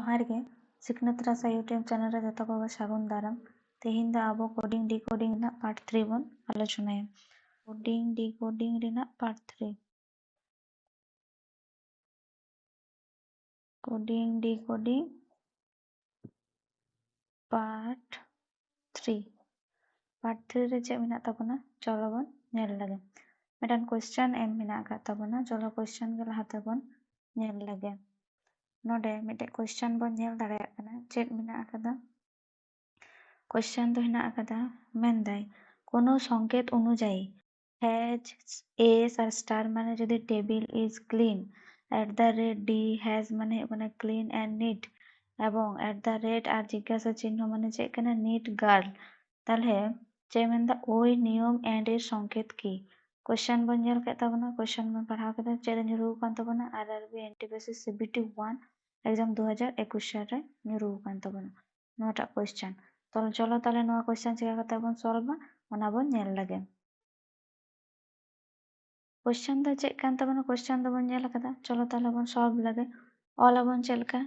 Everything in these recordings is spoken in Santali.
जोहार गे सिखनात रासा यूट्यूब चैनल रे जतो को सागुन दाराम तेहिन दा आबो कोडिंग डिकोडिंग ना पार्ट 3 बन आलोचनाया कोडिंग डिकोडिंग रेना पार्ट 3 कोडिंग डिकोडिंग पार्ट 3 रे चे मेना ताबना चलो बन नेल लगे मेटान क्वेश्चन एम मेना का ताबना चलो क्वेश्चन के लहाते बन नेल लगे नोडे मेटे क्वेश्चन बन नेल दाड़ाया कना चेक मेना आकादा क्वेश्चन तो हेना आकादा मेनदाय कोनो संकेत अनुयायी हैज एस और स्टार माने जदि table is clean @d has माने माने क्लीन एंड नीट एवं @ और जिज्ञासा चिन्ह माने चेक कना नीट गर्ल ताहले चे मेनदा ओई नियम एंड एर संकेत की क्वेश्चन बन नेल के ताबना क्वेश्चन बन पढ़ाव केदा चे ᱧᱩᱨᱩ कान ताबना आरआरबी एनटीपीसी सीबीटी 1 एग्जाम 2021 रे ᱧᱩᱨᱩ कान ताबना नोटा क्वेश्चन तो चलो ताले नोआ क्वेश्चन चिका कते बन सॉल्व ओना बन नेल लगे क्वेश्चन दो चेक कान ताबना क्वेश्चन दो बन नेल कदा चलो ताले बन सॉल्व लगे ऑल बन चलका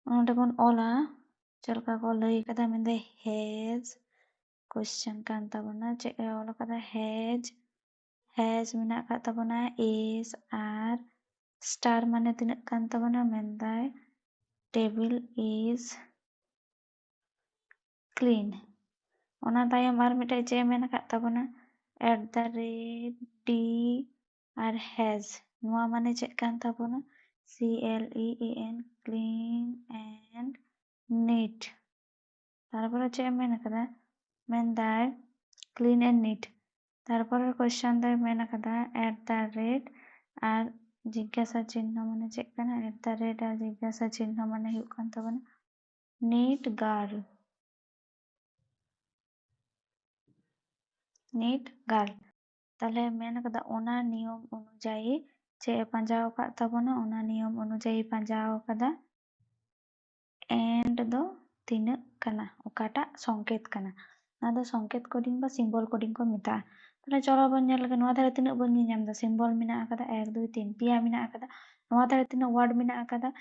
ओंडे बन ऑला चलका को लई कदा मेंदे हैज क्वेश्चन कान ताबना चेक ऑल कदा हैज मेना का ताबना इज आर स्टार माने तिनक कान ताबना मेंदाय टेबल इज क्लीन ओना तायम आर मिटे चे मेना का ताबना @d और हैज नोआ माने चेक कान ताबना CLEEN क्लीन एंड नीट तारपर चे मेना कदा मेंदाय क्लीन एंड नीट तारपर क्वेश्चन दो मेना कदा @ और जिज्ञासा चिन्ह माने चेक कना @ और जिज्ञासा चिन्ह माने हुक कान ताबना नीट गर्ल ताले मेन कदा ओना नियम अनुयायी चे पंजाव का ताबना ओना नियम अनुयायी पंजाव कदा एंड दो तीन कना ओकाटा संकेत कना ना दो संकेत कोडिंग बा सिंबल कोडिंग को मिता ताले चलो बन नेल लगे नोआ धारे तीन बन ᱧᱟᱢ दा सिंबल मेना आकादा 1 2 3 पिया मेना आकादा नोआ धारे तीन वर्ड मेना आकादा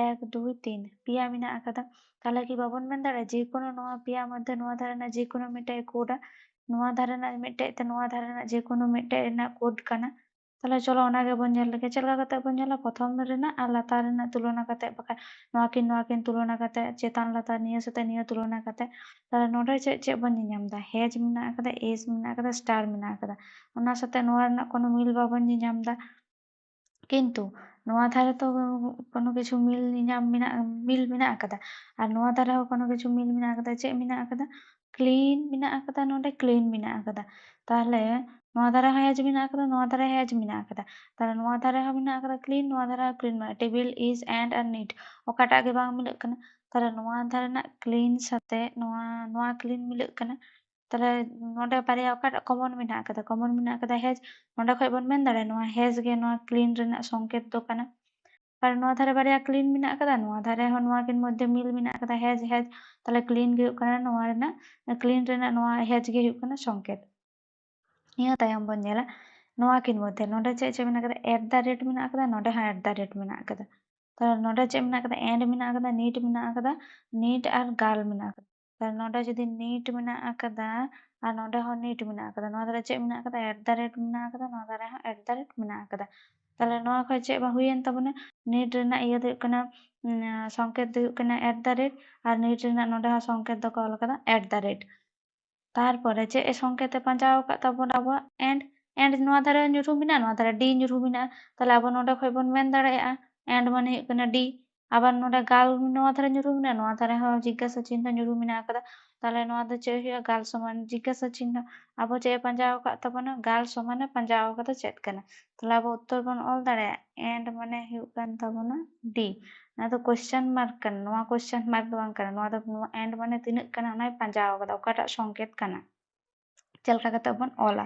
1 2 3 पिया मेना आकादा ताले की बाबन मेन दाड़े जे कोनो नोआ पिया मध्य नोआ धारे ना जे कोनो मिटे कोडा नोआ धारे ना मिटे ते नोआ धारे ना जे कोनो मिटे ना कोड कना ताले चलो ओना गे बन नेल लगे चलका कते बन नेला प्रथम रेना आ लातार रेना तुलना कते बका नोआ किन तुलना कते चेतान लातार निया सते निया तुलना कते ताले नोडे चे बन ᱧᱟᱢ दा हैज मेना आकादा एस मेना आकादा स्टार मेना आकादा ओना सते नोआ रेना कोनो मिल बाबन ᱧᱟᱢ दा किंतु नोआ धारे तो कोनो किछु मिल मेना आकादा और नोआ धारे हो कोनो किछु मिल मेना आकादा चे मेना आकादा क्लीन मेना आकादा नोडे क्लीन मेना आकादा ताहले नोआ धारे हैज मेना आकादा नोआ धारे हैज मेना आकादा ताहले नोआ धारे हो मेना आकादा क्लीन नोआ धारे क्लीन मेना टेबल इज एंड और नीट ओकाटा गे बांग मिलक कना ताहले नोआ धारे ना क्लीन सते नोआ क्लीन मिलक कना ताहले नोडे बारिया ओकाटा कॉमन मेना आकादा हैज नोडे खय बन मेन दाड़े नोआ हैज गे नोआ क्लीन रेना संकेत दो कना पर नोआ धारे बारिया क्लीन मेना आकादा नोआ धारे हो नोआ किन मध्य मिल मेना आकादा हैज ताहले क्लीन गे हुक कना नोआ रेना क्लीन रेना नोआ हैज गे हुक कना संकेत निया तायम बन नेला नोआ किन मध्य नोडे चे मेना आकादा @ मेना आकादा नोडे हा @ मेना आकादा ताहले नोडे चे मेना आकादा एंड मेना आकादा नीट और गर्ल मेना आकादा ताहले नोडे जदि नीट मेना आकादा और नोडे हो नीट मेना आकादा नोआ धारे चे मेना आकादा @ मेना आकादा नोआ धारे हा @ मेना आकादा ताहले नोआ खय चे बा हुयेन ताबना नीट रेना इया दो कना संकेत दो कना @ और नीट रेना नोडे हा संकेत दो को ऑल कदा @ तारपरे चे संकेत पंजाव का ताबना अब एंड नोआ धारे ᱧᱩᱨᱩ मेना नोआ धारे डी ᱧᱩᱨᱩ मेना ताहले अब नोडे खय बन मेन दाड़ेया एंड माने हुक कना डी आबार नोडे गाल नोआ धारे ᱧᱩᱨᱩ मेना नोआ धारे हो जिज्ञासा चिन्ह ᱧᱩᱨᱩ मेना आकादा ताहले नोआ दो चे हुया गाल समान जिज्ञासा चिन्ह अब चे पंजाव का ताबना गाल समान पंजाव का चेक कना ताहले अब उत्तर बन ऑल दाड़ेया एंड माने हुक कान ताबना डी ना तो क्वेश्चन मार्क कना नोआ क्वेश्चन मार्क दो बांग कना नोआ दो एंड माने तिनक कना ओनाय पंजाव का ओकाटा संकेत कना चलका कते बन ऑला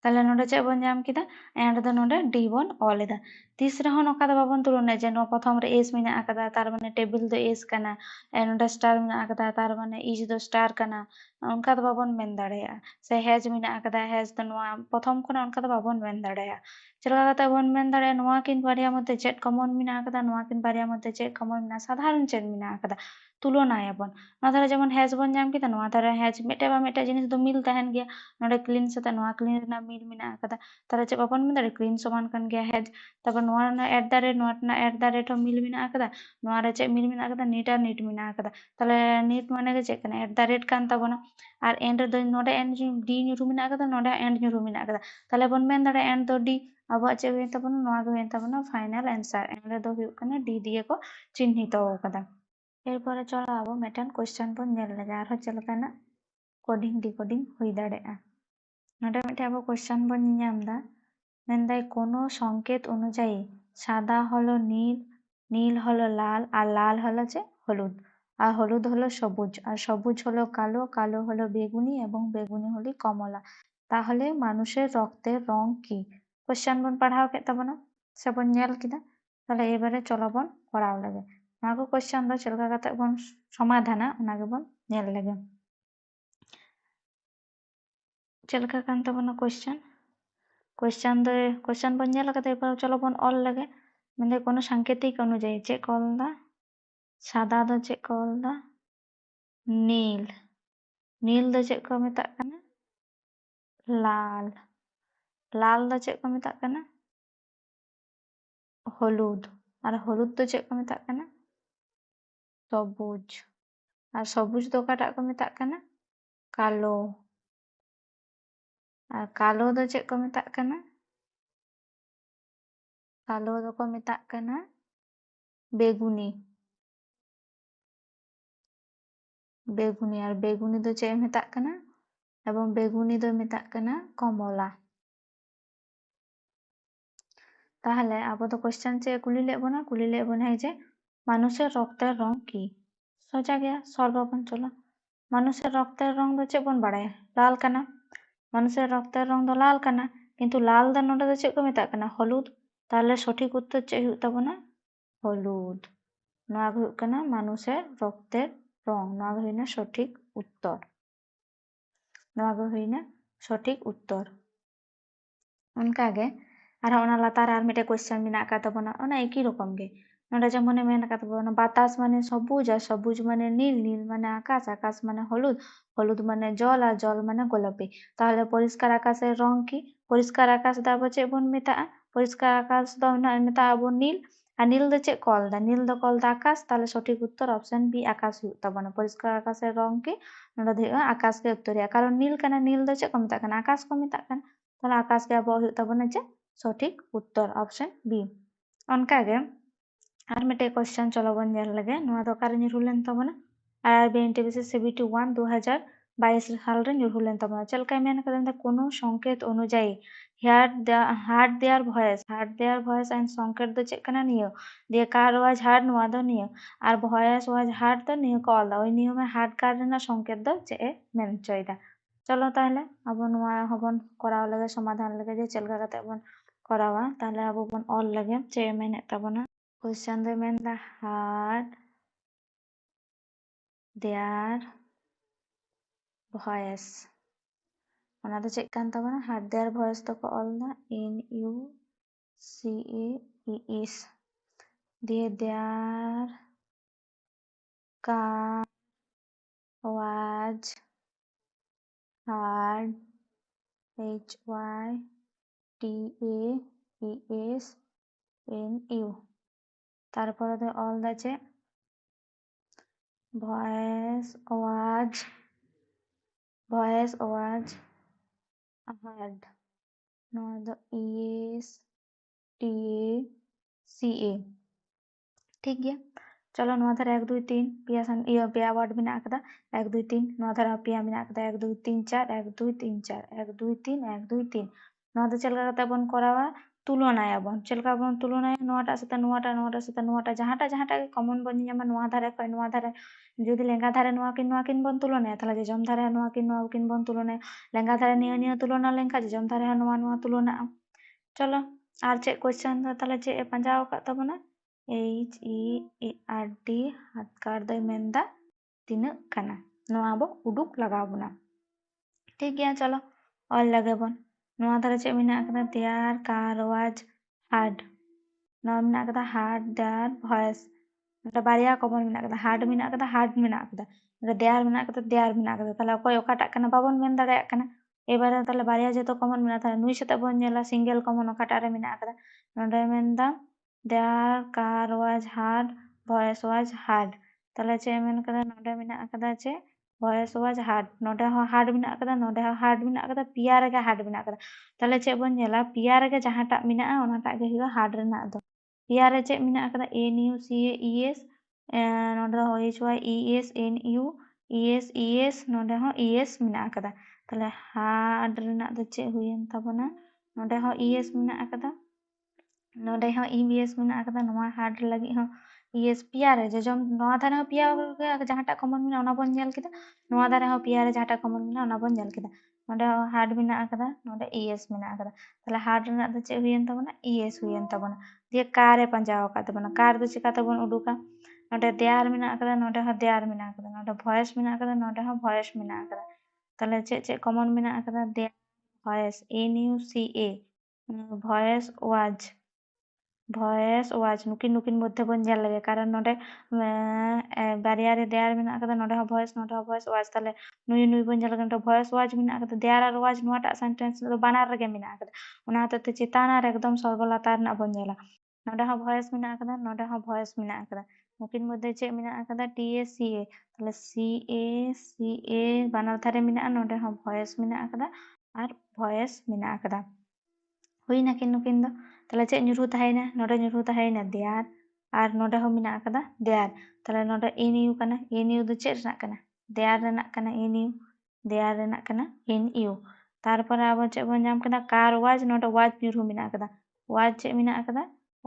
ताहले नोडे चे बन ᱧᱟᱢ केदा एंड दो नोडे डी बन ऑल एदा तीसरे हो नोका दो बाबन तुलना जे नो प्रथम रे एस मेना आकादा तार माने टेबल दो एस कना नोडे स्टार मेना आकादा तार माने इज दो स्टार कना उनका दो बाबन मेन दाड़ेया से हैज मेना आकादा हैज दो नोआ प्रथम कोना उनका दो बाबन मेन दाड़ेया चलका कते बन मेन दाड़े नोआ किन बारिया मध्य चेड कॉमन मेना आकदा नोआ किन बारिया मध्य चेड कॉमन मेना साधारण चेड मेना आकदा तुलनायाबन नोआ धारे जेमन हैज बन जाम किदा नोआ धारे हैज मेटे बा मेटे जिनिस दो मिल तहन गया नोडे क्लीन साथे नोआ क्लीन रेना मिल मेना आकदा तारे चे बाबन मेन दाड़े क्लीन समान कान गया हैज तापर नोआ ना एट द रेट नोआ ना एट द रेट हो मिल मेना आकदा नोआ रे चे मिल मेना आकदा नीट आर नीट मेना आकदा ताले नीट माने गे चे कना एट द रेट कान ताबोना और एंड रे दो नोडे एंड डी nyuru मेना आकदा नोडे एंड nyuru मेना आकदा ताले बन मेन दाड़े एंड दो डी अब चे हुई ताबोना नोआ गे हुई ताबोना फाइनल आंसर एंड रे दो हुई कना डी दिए को चिन्हित आकदा एरपर चलो अब मेटन क्वेश्चन बन नेल लगे आरो चलकाना कोडिंग डिकोडिंग हुई दाड़ेगा नोडे मिटे अब क्वेश्चन बन नामदा मेनदाय कोनो संकेत अनुयायी सादा हलो नील नील हलो लाल और लाल हलो चे हलुद और हलुद हलो सबुज और सबुज हलो कालो कालो हलो बेगुनी एवं बेगुनी हलो कमला ताहले मानुषेर रक्तेर रंग की क्वेश्चन बन पढ़ाओ के तबना से बन नेल किदा ताहले एबारे चलो बन पढ़ाओ लगे नोआ को क्वेश्चन दो चलका कते बन समाधाना ओना गे बन नेल लगे चलका कान तबना क्वेश्चन बन नेल कते एबार चलो बन ऑल लगे मेंदे कोनो सांकेतिक अनुयायी चे कॉलदा सादा दो चे कॉलदा नील नील दो चे को मेता कना लाल लाल दो चे को मेता कना हलुद और हलुद दो चे को मेता कना सबुज और सबुज दो काटा को मेता कना कालो और कालो दो चे को मेता कना कालो दो को मेता कना बेगुनी बेगुनी और बेगुनी दो चे मेता कना एवं बेगुनी दो मेता कना कमला ताहले आबो तो क्वेश्चन चे कुली ले बना जे मानुषेर रक्तेर रंग की सोचा गया सॉल्व बन चलो मानुषेर रक्तेर रंग दो चे बन बाड़ाया लाल कना मानुषेर रक्तेर रंग दो लाल कना किंतु लाल दो नोडे दो चे को मेता कना हलुद ताहले सठिक उत्तर चे हुई ताबोना हलुद नोआ गे हुई कना मानुषेर रक्तेर रंग नोआ गे हुईना सठिक उत्तर नोआ गे हुईना सठिक उत्तर उनका गे आर ओना लातार आर मिटे क्वेश्चन मेना का ताबोना ओना एकी रकम गे नोडे जेमन मेन का ताबोना बातास माने सबुज और सबुज माने नील नील माने आकाश आकाश माने हलुद हलुद माने जल और जल माने गोलापी ताहले परिष्कार आकाशेर रंग की परिष्कार आकाश दा आबो चे बोन मेताआ परिष्कार आकाश दो मेता आबो नील और नील दो चे कलदा नील दो कलदा आकाश ताहले सठिक उत्तर ऑप्शन बी आकाश हुई ताबोना परिष्कार आकाशेर रंग की नोडे दो आकाश के उत्तरिया कारण नील कना नील दो चे को मेता कना आकाश को मेता कना ताहले आकाश के आबो हुई ताबोना जे सठिक उत्तर ऑप्शन बी उनका गे आर मिटे क्वेश्चन चलो बन नेल लगे नोआ दो कारे nyuruh len ताबोना आरआरबी एनटीपीसी सीबीटी 1 2022 साल रे nyuruh len ताबोना चलका मेन करें कोनो संकेत अनुयायी हार्ड देयर वॉइस एंड संकेत दो चेक कना नियो दिए कार वाज हार्ड नोआ दो नियो और वॉइस वाज हार्ड दो नियो कॉल दा ओई नियो में हार्ड कार रेना संकेत दो चे मेन चोयदा चलो ताहले अब नोआ हबन कराव लगे समाधान लगे जे चलका कते बन करावा ताहले अब बन ऑल लगे चे मेन ताबोना क्वेश्चन दो मेन दा हार्ड देयर वॉइस ओना दो चेक कान ताबोना हार्ड देयर वॉइस तो को ऑल दा NUCAES दिए their car was hard HYTAESNU তারপরে তো অল আছে voice was hard no the ESTACA ठीक गया चलो नोआ धारा 1 2 3 पिया सन पिया वर्ड मेना आकदा 1 2 3 नोआ धारा पिया मेना आकदा 1 2 3 4 1 2 3 4 1 2 3 1 2 3 नोआ दो चलका कते बन करावा तुलनाया बन चलका बन तुलनाया नोआटा साथे नोआटा जहाटा के कॉमन बन जामा नोआ धारा खय नोआ धारा जुदी लेंगा धारा नोआ किन बन तुलनाया ताहले जे जम धारा नोआ किन बन तुलनाया लेंगा धारा नियो तुलना लेंका जे जम धारा नोआ तुलना चलो आर चे क्वेश्चन ताहले चे पंजाव का ताबोना HEARD हाथकार दो मेनदा तीनक कना नोआ बो उडुक लगाव बना ठीक गया चलो और लगे बन ᱱᱚᱣᱟ ᱫᱷᱟᱨᱮ ᱪᱮᱫ ᱢᱮᱱᱟᱜ ᱟᱠᱟᱫᱟ? দেয়ার কার ওয়াজ হার্ড। ᱱᱚᱣᱟ ᱢᱮᱱᱟᱜ ᱟᱠᱟᱫᱟ হার্ড দেয়ার ভয়েস। এটা বারিয়া কমন মেনাᱜ ᱟᱠᱟᱫᱟ হার্ড মেনাᱜ ᱟᱠᱟᱫᱟ হার্ড মেনাᱜ ᱟᱠᱟᱫᱟ। ᱱᱚᱰᱮ দেয়ার মেনাᱜ ᱟᱠᱟᱫᱟ দেয়ার মেনাᱜ ᱟᱠᱟᱫᱟ। তাহলে অকᱚᱭ ᱚᱠᱟᱴᱟᱜ ᱠᱟᱱᱟ ᱵᱟᱵᱚᱱ ᱢᱮᱱ ᱫᱟᱲᱮᱭᱟᱜ ᱠᱟᱱᱟ। এবারে তাহলে বারিয়া যেহেতু কমন মেনাᱜ তাহলে নুই সাথে ᱵᱚᱱ ᱧᱮᱞᱟ সিঙ্গেল কমন অকাᱴᱟᱜ ᱨᱮ মেনাᱜ ᱟᱠᱟᱫᱟ। ᱱᱚᱰᱮ ᱢᱮᱱᱫᱟ দেয়ার কার ওয়াজ হার্ড ভয়েস ওয়াজ হার্ড। তাহলে ᱪᱮᱫ ᱢᱮᱱ ᱟᱠᱟᱫᱟ? ᱱᱚᱰᱮ ᱢᱮᱱᱟᱜ ᱟᱠᱟᱫᱟ ᱪᱮ ভয়েস ওয়াজ হার্ড। ᱱᱚᱰᱮ ᱦᱚᱸ হার্ড মেনাᱜ ᱟᱠᱟᱫᱟ ᱱᱚᱰᱮ ᱦᱚᱸ হার্ড মেনাᱜ ᱟᱠᱟᱫᱟ ᱯᱮᱭᱟ ᱨᱮᱜᱮ হার্ড মেনাᱜ ᱟᱠᱟᱫᱟ। তাহলে ᱪᱮᱫ ᱵᱚᱱ ᱧᱮᱞᱟ ᱯᱮᱭᱟ ᱨᱮᱜᱮ ᱡᱟᱦᱟᱸᱴᱟᱜ ᱢᱮᱱᱟᱜᱼᱟ ᱚᱱᱟᱴᱟᱜ ᱜᱮ ᱦᱩᱭᱩᱜᱼᱟ হার্ড ᱨᱮᱱᱟᱜ ᱫᱚ। ᱯᱮᱭᱟ ᱨᱮ ᱪᱮᱫ ᱢᱮᱱᱟᱜ ᱟᱠᱟᱫᱟ? NUCAES ᱱᱚᱰᱮ ᱫᱚ HYESNU ᱱᱚᱰᱮ ᱦᱚᱸ ES ᱢᱮᱱᱟᱜ ᱟᱠᱟᱫᱟ। তাহলে হার্ড ᱨᱮᱱᱟᱜ ᱫᱚ ᱪᱮᱫ ᱦᱩᱭᱮᱱ ᱛᱟᱵᱚᱱᱟ? ᱱᱚᱰᱮ ᱦᱚᱸ ES ᱢᱮᱱᱟᱜ ᱟᱠᱟᱫᱟ ᱱᱚᱰᱮ ᱦᱚᱸ ES ᱢᱮᱱᱟᱜ ᱟᱠᱟᱫᱟ ᱱᱚᱣᱟ হার্ড ᱞᱟᱹᱜᱤᱫ ᱦᱚᱸ ES ᱯᱮᱭᱟ ᱨᱮ ᱡᱚᱡᱚᱢ ᱱᱚᱣᱟ ᱫᱷᱟᱨᱮ ᱦᱚᱸ ᱯᱮᱭᱟ ᱨᱮ ᱡᱟᱦᱟᱸᱴᱟᱜ ᱠᱚᱢᱚᱱ ᱢᱮᱱᱟᱜᱼᱟ ᱚᱱᱟ ᱵᱚᱱ ᱧᱮᱞ ᱠᱮᱫᱟ ᱱᱚᱣᱟ ᱫᱷᱟᱨᱮ ᱦᱚᱸ ᱯᱮᱭᱟ ᱨᱮ ᱡᱟᱦᱟᱸᱴᱟᱜ ᱠᱚᱢᱚᱱ ᱢᱮᱱᱟᱜᱼᱟ ᱚᱱᱟ ᱵᱚᱱ ᱧᱮᱞ ᱠᱮᱫᱟ ᱱᱚᱰᱮ ᱦᱚᱸ হার্ড ᱢᱮᱱᱟᱜ ᱟᱠᱟᱫᱟ ᱱᱚᱰᱮ ES ᱢᱮᱱᱟᱜ ᱟᱠᱟᱫᱟ তাহলে হার্ড ᱨᱮᱱᱟᱜ ᱫᱚ ᱪᱮᱫ ᱦᱩᱭᱮᱱ ᱛᱟᱵᱚᱱᱟ? ES ᱦᱩᱭᱮᱱ ᱛᱟᱵᱚᱱᱟ। ᱫᱤᱭᱮ ᱠᱟᱨᱮ ᱯᱟᱸᱡᱟᱣ ᱟᱠᱟᱫ ᱛᱟᱵᱚᱱᱟ ᱠᱟᱨ ᱫᱚ ᱪᱤᱠᱟ ᱛᱮᱵᱚᱱ ᱩᱰᱩᱠᱟ? ᱱᱚᱰᱮ দেয়ার মেনাᱜ আকাদা ᱱᱚᱰᱮ ᱦᱚᱸ দেয়ার মেনাᱜ আকাদা ᱱᱚᱰᱮ ভয়েস মেনাᱜ আকাদা ᱱᱚᱰᱮ ᱦᱚᱸ ভয়েস মেনাᱜ আকাদা তাহলে ᱪᱮᱫ কমন মেনাᱜ আকাদা? Their voice NUCA voice was নুকিন মধ্যে ᱵᱚᱱ ᱧᱮᱞ ᱞᱮᱜᱮ কারণ ᱱᱚᱰᱮ ᱵᱟᱨᱭᱟ ᱨᱮ দেয়ার মেনাᱜ ᱟᱠᱟᱫᱟ ᱱᱚᱰᱮ ᱦᱚᱸ ভয়েস ওয়াজ তাহলে নুই ᱵᱚᱱ ᱧᱮᱞ ᱱᱚᱰᱮ ভয়েস ওয়াজ মেনাᱜ ᱟᱠᱟᱫᱟ দেয়ার ᱟᱨ ওয়াজ ᱱᱚᱣᱟᱴᱟᱜ ᱥᱮᱱᱴᱮন্ᱥ ᱫᱚ ᱵᱟᱱᱟᱨ ᱨᱮᱜᱮ ᱢᱮᱱᱟᱜ ᱟᱠᱟᱫᱟ ᱚᱱᱟ ᱦᱚᱛᱮᱡ ᱛᱮ ᱪᱮᱛᱟᱱ ᱟᱨ ᱮᱠᱫᱚᱢ ᱥᱚᱨᱵᱚ ᱞᱟᱛᱟᱨ ᱨᱮᱱᱟᱜ ᱵᱚᱱ ᱧᱮᱞᱟ ᱱᱚᱰᱮ ᱦᱚᱸ ভয়েস মেনাᱜ ᱟᱠᱟᱫᱟ ᱱᱚᱰᱮ ᱦᱚᱸ ভয়েস মেনাᱜ ᱟᱠᱟᱫᱟ নুকিন মধ্যে ᱪᱮᱫ ᱢᱮᱱᱟᱜ ᱟᱠᱟᱫᱟ? TACA তাহলে CA বানার ধারে মেনাᱜᱼᱟ ᱱᱚᱰᱮ ᱦᱚᱸ ভয়েস মেনাᱜ ᱟᱠᱟᱫᱟ ᱟᱨ ভয়েস মেনাᱜ ᱟᱠᱟᱫᱟ ᱦᱩᱭᱱᱟ ᱠᱤᱱ ᱱᱩᱠᱤᱱ ᱫᱚ তাহলে ᱪᱮᱫ ᱧᱩᱨᱦᱩ ᱛᱟᱦᱮᱸᱭᱮᱱᱟ? ᱱᱚᱰᱮ ᱧᱩᱨᱦᱩ ᱛᱟᱦᱮᱸᱭᱮᱱᱟ দেয়ার আর ᱱᱚᱰᱮ ᱦᱚᱸ ᱢᱮᱱᱟᱜ ᱟᱠᱟᱫᱟ দেয়ার তাহলে ᱱᱚᱰᱮ NU ᱠᱟᱱᱟ NU ᱫᱚ ᱪᱮᱫ ᱨᱮᱱᱟᱜ ᱠᱟᱱᱟ? দেয়ার ᱨᱮᱱᱟᱜ ᱠᱟᱱᱟ NU দেয়ার ᱨᱮᱱᱟᱜ ᱠᱟᱱᱟ NU তারপরে আবার ᱪᱮᱫ ᱵᱚᱱ ᱧᱟᱢ ᱠᱮᱫᱟ? ᱠᱟᱨ ওয়াজ ᱱᱚᱰᱮ ওয়াজ ᱧᱩᱨᱦᱩ ᱢᱮᱱᱟᱜ ᱟᱠᱟᱫᱟ ওয়াজ ᱪᱮᱫ ᱢᱮᱱᱟᱜ ᱟᱠᱟᱫᱟ?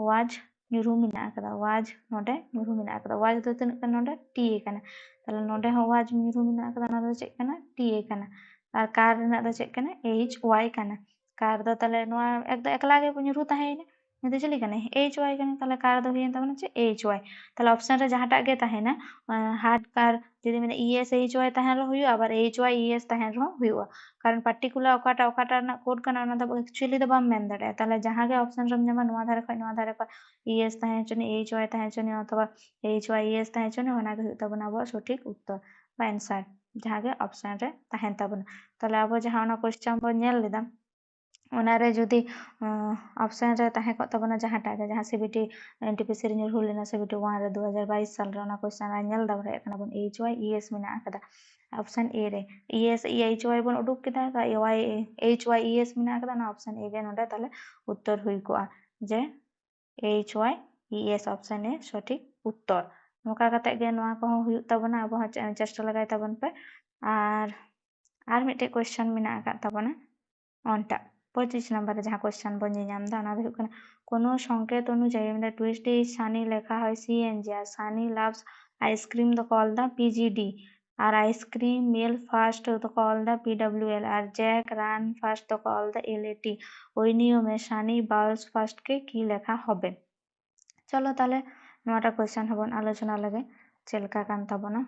ওয়াজ ᱧᱩᱨᱦᱩ ᱢᱮᱱᱟᱜ ᱟᱠᱟᱫᱟ ওয়াজ ᱱᱚᱰᱮ ᱧᱩᱨᱦᱩ ᱢᱮᱱᱟᱜ ᱟᱠᱟᱫᱟ ওয়াজ ᱫᱚ ᱛᱤᱱᱟᱹᱜ ᱠᱟᱱᱟ? ᱱᱚᱰᱮ TA ᱠᱟᱱᱟ তাহলে ᱱᱚᱰᱮ ᱦᱚᱸ ওয়াজ ᱧᱩᱨᱦᱩ ᱢᱮᱱᱟᱜ ᱟᱠᱟᱫᱟ ᱚᱱᱟ ᱫᱚ ᱪᱮᱫ ᱠᱟᱱᱟ? TA ᱠᱟᱱᱟ ᱟᱨ ᱠᱟর ᱨᱮᱱᱟᱜ ᱫᱚ ᱪᱮᱫ ᱠᱟᱱᱟ? HY ᱠᱟᱱᱟ ᱠᱟর ᱫᱚ ᱛᱟᱦলে ᱱᱚᱣᱟ ᱮᱠᱫᱚম ᱮᱠᱞᱟ ᱜᱮ ᱧᱩᱨᱦᱩ ᱛᱟᱦᱮᱸᱭᱮᱱᱟ ᱱᱩᱭ ᱫᱚ ᱪᱤᱞᱤ ᱠᱟᱱᱟᱭ? HY ᱠᱟᱱᱟ ᱛᱟᱦলে ᱠᱟর ᱫᱚ ᱦᱩᱭᱮᱱ ᱛᱟᱵᱚᱱᱟ ᱪᱮᱫ? HY তাহলে অপশন রে যাহাᱴᱟᱜ ᱜᱮ ᱛᱟᱦᱮᱱᱟ হার্ড কার যদি মানে ES HY তাহেন ᱨᱮᱦᱚᱸ ᱦᱩᱭᱩᱜᱼᱟ আবার HY ES তাহেন ᱨᱮᱦᱚᱸ ᱦᱩᱭᱩᱜᱼᱟ কারণ পার্টিকুলার অকাটা ᱨᱮᱱᱟᱜ কোড ᱠᱟᱱᱟ ᱚᱱᱟ ᱫᱚ ᱮᱠᱪᱩয়ালি ᱫᱚ ᱵᱟᱢ ᱢᱮᱱ ᱫᱟᱲᱮᱭᱟᱜᱼᱟ তাহলে ᱡᱟᱦᱟᱸ ᱜᱮ ᱚᱯᱥᱚᱱ ᱨᱮᱢ ᱧᱟᱢᱟ ᱱᱚᱣᱟ ᱫᱷᱟᱨᱮ ᱠᱷᱚᱡ ᱱᱚᱣᱟ ᱫᱷᱟᱨᱮ ᱠᱷᱚᱡ ES তাহেন ᱪᱚᱱᱤ HY তাহেন ᱪᱚᱱᱤ অথবা HY ES তাহেন ᱪᱚᱱᱤ ᱚᱱᱟ ᱜᱮ ᱦᱩᱭᱩᱜ ᱛᱟᱵᱚᱱᱟ ᱟᱵᱚᱣᱟᱜ সঠিক উত্তর বা অ্যানসার ᱡᱟᱦᱟᱸ ᱜᱮ ᱚᱯᱥᱚᱱ ᱨᱮ ᱛᱟᱦᱮᱱ ᱛᱟᱵᱚᱱᱟ ᱛᱟᱦলে ᱟᱵᱚ ᱡᱟᱦᱟᱸ ᱚᱱᱟ কোশ্চেন ᱵᱚᱱ ᱧᱮᱞ ᱞᱮᱫᱟ ᱚᱱᱟᱨᱮ ᱡᱩᱫᱤ ᱚᱯᱥᱚᱱ ᱨᱮ ᱛᱟᱦᱮᱸ ᱠᱚᱜ ᱛᱟᱵᱚᱱᱟ ᱡᱟᱦᱟᱸᱴᱟᱜ ᱜᱮ ᱡᱟᱦᱟᱸ CBT NTPC ᱨᱮ ᱧᱩᱨᱦᱩ ᱞᱮᱱᱟ CBT 1 ᱨᱮ 2022 ᱥᱟᱞ ᱨᱮ ᱚᱱᱟ কোশ্চেন ᱨᱮ ᱧᱮᱞ ᱫᱟᱲᱮᱭᱟᱜ ᱠᱟᱱᱟ ᱵᱚᱱ HY ES ᱢᱮᱱᱟᱜ ᱟᱠᱟᱫᱟ অপশন A রে ES HY ᱵᱚᱱ উডুক কেদা HY ES মেনাᱜ ᱟᱠᱟᱫᱟ ᱚᱱᱟ অপশন A ᱜᱮ ᱱᱚᱰᱮ তাহলে উত্তর ᱦᱩᱭ ᱠᱚᱜᱼᱟ যে HY ES অপশন A সঠিক উত্তর ᱱᱚᱝᱠᱟ ᱠᱟᱛᱮ ᱜᱮ ᱱᱚᱣᱟ ᱠᱚᱦᱚᱸ ᱦᱩᱭᱩᱜ ᱛᱟᱵᱚᱱᱟ ᱟᱵᱚ ᱦᱚᱸ ᱪᱮᱥᱴᱟ ᱞᱟᱜᱟᱭ ᱛᱟᱵᱚᱱ ᱯᱮ ᱟᱨ ᱢᱤᱫᱴᱮᱡ কোশ্চেন মেনাᱜ ᱟᱠᱟᱫ ᱛᱟᱵᱚᱱᱟ অনটা 25 নম্বর রে যাহা কোশ্চেন বন ᱧᱟᱢ ᱫᱟ ᱚᱱᱟ ᱫᱚ ᱦᱩᱭᱩᱜ ᱠᱟᱱᱟ কোনো সংকেত অনুযায়ী মানে টুইসডে সানি লেখা হয় CNG আর Sunny loves ice cream the call the PGD আর ice cream melt first the call the PWL আর Jack ran first the call the LAT ওই নিয়মে সানি বার্লস ফার্স্ট কে কি লেখা হবে চলো তাহলে নটা কোশ্চেন হবন আলোচনা লাগে ᱪᱮᱫ ᱞᱮᱠᱟ ᱠᱟᱱ ᱛᱟᱵᱚᱱᱟ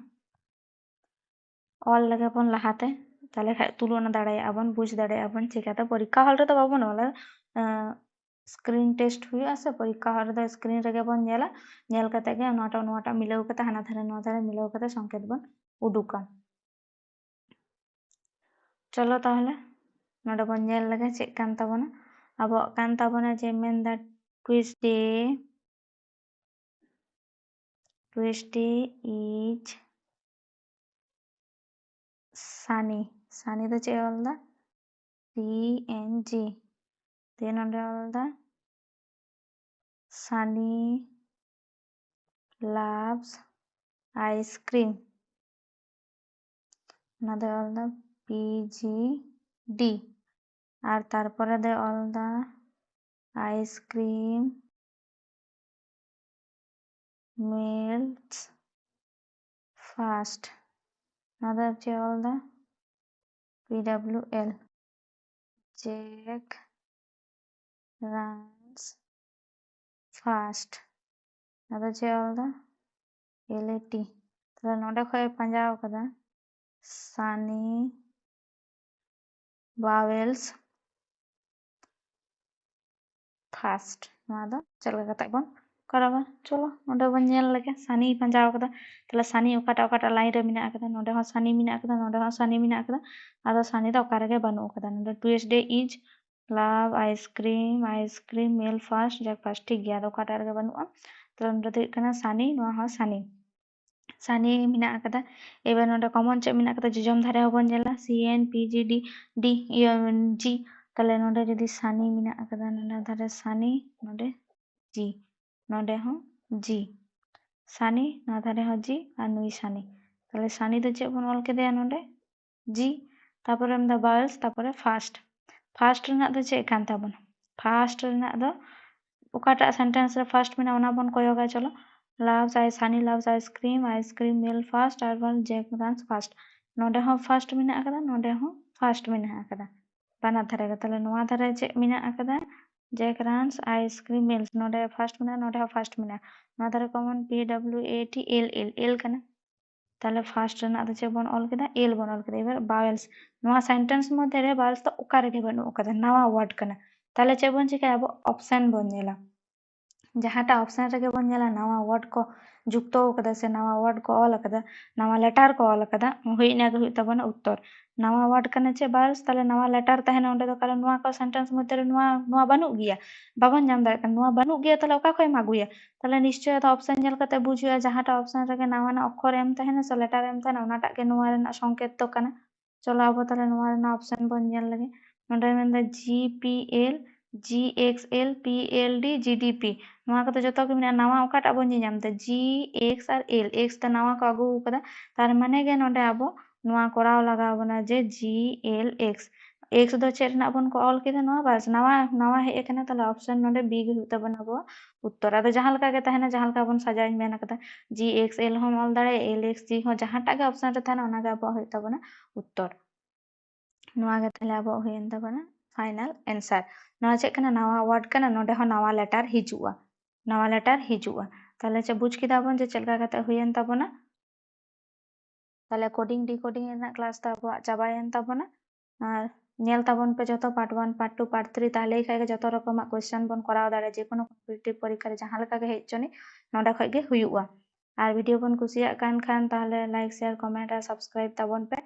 ᱚᱞ ᱞᱮᱜᱮ ᱵᱚᱱ ᱞᱟᱦᱟতে তাহলে তুলনা দাঁড়াᱭᱟᱜᱼᱟ ᱵᱚᱱ বুঝ দাঁড়াᱭᱟᱜᱼᱟ ᱵᱚᱱ ᱪᱤᱠᱟᱹᱛᱮ পরীক্ষা হল ᱨᱮᱫᱚ ᱵᱟᱵᱚᱱ ᱚᱞᱟ স্ক্রিন টেস্ট ᱦᱩᱭᱩᱜᱼᱟ ᱥᱮ ᱯᱚᱨᱤᱠᱠᱷᱟ ᱦᱚᱞ ᱨᱮᱫᱚ ᱥক্রিন ᱨᱮᱜᱮ ᱵᱚᱱ ᱧᱮᱞᱟ ᱧᱮᱞ ᱠᱟᱛᱮ ᱜᱮ ᱱᱚᱣᱟᱴᱟᱜ ᱢᱤᱞᱟᱹᱣ ᱠᱟᱛᱮ ᱦᱟᱱᱟ ᱫᱷᱟᱨᱮ ᱱᱚᱣᱟ ᱫᱷᱟᱨᱮ ᱢᱤᱞᱟᱹᱣ ᱠᱟᱛᱮ সংকেত ᱵᱚᱱ উডুকা চলো তাহলে ᱱᱚᱰᱮ ᱵᱚᱱ ᱧᱮᱞ ᱞᱮᱜᱮ ᱪᱮᱫ ᱠᱟᱱ ᱛᱟᱵᱚᱱᱟ ᱟᱵᱚᱣᱟᱜ ᱠᱟᱱ ᱛᱟᱵᱚᱱᱟ ᱡᱮ ᱢᱮᱱᱫᱟ টুইসডে ইজ সানি ᱫᱚ ᱪᱮᱫ ᱚᱞ ᱫᱟ CNG দিয়ে ᱱᱚᱰᱮ ᱚᱞ ᱫᱟ সানি লাভস আইসক্রিম ᱚᱱᱟ ᱫᱚ ᱚᱞ ᱫᱟ PGD আর তারপরে they all the ice cream melts first ᱚᱱᱟ ᱫᱚ ᱪᱮᱫ ᱚᱞ ᱫᱟ PWL জ্যাক রানস ফার্স্ট ᱚᱱᱟ ᱫᱚ ᱪᱮᱫ ᱚᱞ ᱫᱟ LAT তাহলে ᱱᱚᱰᱮ ᱠᱷᱚᱡ ᱯᱟᱸᱡᱟᱣ ᱠᱟᱫᱟ সানি বাওয়েলস फास्ट नवा दो चल कते बन करावा चलो नोडे बन नेल लगे सानी पंजाव कदा तले सानी ओकाटा लाइन रे मिना कदा नोडे हो सानी मिना कदा नोडे हो सानी मिना कदा आदो सानी दो ओका रेगे बानु कदा नोडे Tuesday is love ice cream melt fast Jack fast ठीक गया आदो ओकाटा रेगे बानुआ तले नोडे दो कना सानी नवा हो सानी सानी मिना कदा एबे नोडे कॉमन चे मिना कदा जजम धारे हो बन जेला CNPGD D G तले नोडे जदी सानी मिना कदा नोडे धारे सानी नोडे G नोडे हो G सानी नोडे धारे हो G और नुई सानी तले सानी दो चे बन ऑल के दे नोडे G तापर हम दा बाल्स तापर फास्ट फास्ट रना दो चे कान ताबन फास्ट रना दो ओकाटा सेंटेंस रे फास्ट मिना ओना बन कोयोगा चलो सानी loves आइसक्रीम मेल फास्ट और वन जैक रन्स फास्ट नोडे हो फास्ट मिना कदा नोडे हो फास्ट मिना कदा बाना धरे तले नोआ धरे चे मिना कदा जैक रन्स आइसक्रीम मेल्स नोडे फास्ट मिना नोडे हो फास्ट मिना नोआ धरे कॉमन PWATL कना तले फास्ट रना दो चे बन ऑल केदा एल बन ऑल केदा एबार बावेल्स नोआ सेंटेंस मध्ये रे बावेल्स तो ओका रे बनु कदा नवा वर्ड कना तले चे बन चिका अब ऑप्शन बन जेला जहाटा ऑप्शन रे बन जेला नवा वर्ड को जुक्तो कदा से नवा वर्ड को ऑल कदा नवा लेटर को ऑल कदा होइना गे तबन उत्तर नवा वर्ड कने चे बाल्स तले नवा लेटर तहना ओंडे दो काले नवा को सेंटेंस मध्ये रे नवा बानु गिया बाबन जाम दारे कन नवा बानु गिया तले ओका खय मागुया तले निश्चय तो ऑप्शन जेल कते बुझिया जहाटा ऑप्शन रे नवा ना अक्षर एम तहना से लेटर एम तहना ओनाटा के नवा रे संकेत तो कना चलो अब तले नवा रे ऑप्शन बन जेल लगे नोंडे मेंदा GPL GXL PLD GDP नवा को तो जतो के मिना नवा ओकाटा बन जाम त GX और L X त नवा को आगु कदा तार माने गे नोंडे आबो नवा कोराव लगा बना जे GLX X दो चेर ना बन को ऑल केदा नवा बास नवा हे एकना तले ऑप्शन नोंडे बी गे हुता बना बो उत्तर आदो जहां लका के तहना जहां लका बन सजाय मेना कदा GXL हम ऑल दाड़े LXG हो जहांटा के ऑप्शन रे तहना ओना गे आबो होता बना उत्तर नवा गे तले आबो होयन तबना फाइनल आंसर नवा चे कना नवा वर्ड कना नोंडे हो नवा लेटर हिजुआ ताले चे बुझ किदा बन जे चलका कते हुयन तबना ताले कोडिंग डिकोडिंग ना क्लास ता अब चाबायन तबना और नेल तबन पे जतो पार्ट 1 पार्ट 2 पार्ट 3 ताले खाय जतो रकम क्वेश्चन बन कराव दाड़े जे कोनो कॉम्पिटिटिव परीक्षा रे जहां लका गे हेचनी नोंडा खय गे हुयुआ और वीडियो बन कुसिया कान खान ताले लाइक शेयर कमेंट और सब्सक्राइब तबन पे